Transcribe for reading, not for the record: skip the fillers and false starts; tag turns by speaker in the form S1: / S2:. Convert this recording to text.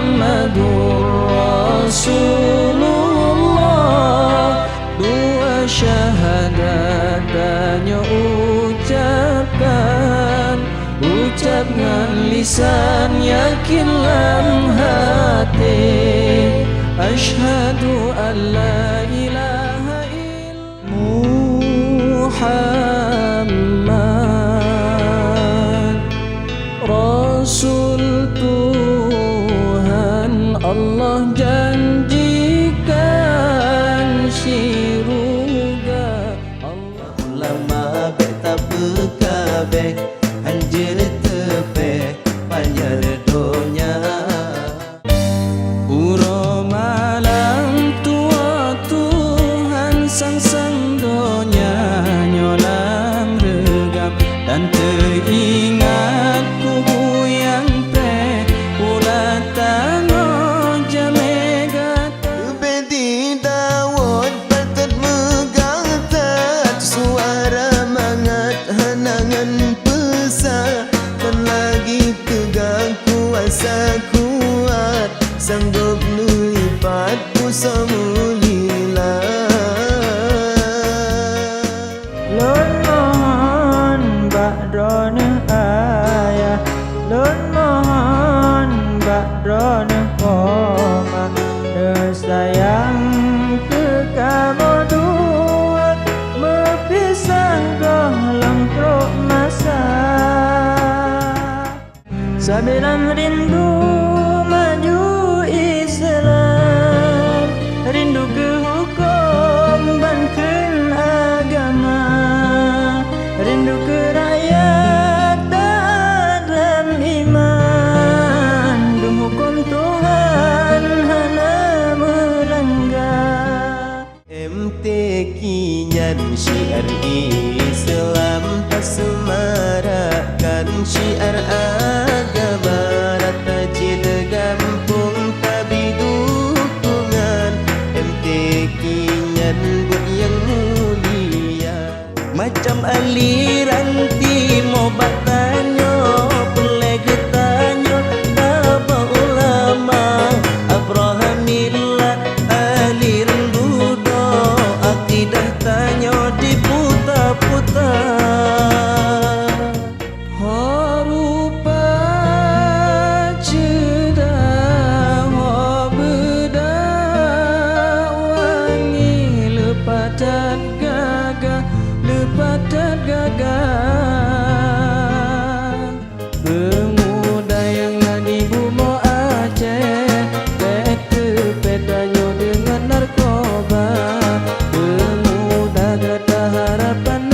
S1: Muhammadur Rasulullah. Dua syahadat tanya ucapkan, ucap dengan lisan, yakin dalam hati. Asyhadu an la ilaha illallah Muhammad Rasul Tuhan. Allah janjikan syurga. Allah
S2: Ulama beta bekabeh anjir tepe panjal donya.
S1: Puro malam tua Tuhan sang donya nyolam regam dan teringat kubu yang pe pula tango jamegata.
S2: Bedi dawat patut megatat suara mangat hanangan pesat. Dan lagi tegang kuasa kuat sanggup nulipat pusamulila.
S1: Lun mohon ba'drona ayah, lun mohon ba'drona koma. Sayang ke kamu dua, mepisang gohlong truk masa. Sabilan rindu maju Islam, rindu ke hukum bangkit agama, rindu ke rakyat dalam iman, dung hukum Tuhan hana melanggar.
S2: MTQ nyan syiar Islam Pasumarakan syiar agama. Rata cila gampung tapi dukungan. MTQ nyan buat yang mulia. Macam aliran timo batanyo pelai getanyo daba ulama. Abrahamillah aliran Buddha akidah tanyo diputar-putar.
S1: Harupa cedah beda wangi lepatan gagah, lepatan gagah. Pemuda yang di Bumo Aceh bete pedanyo dengan narkoba. Pemuda gata harapan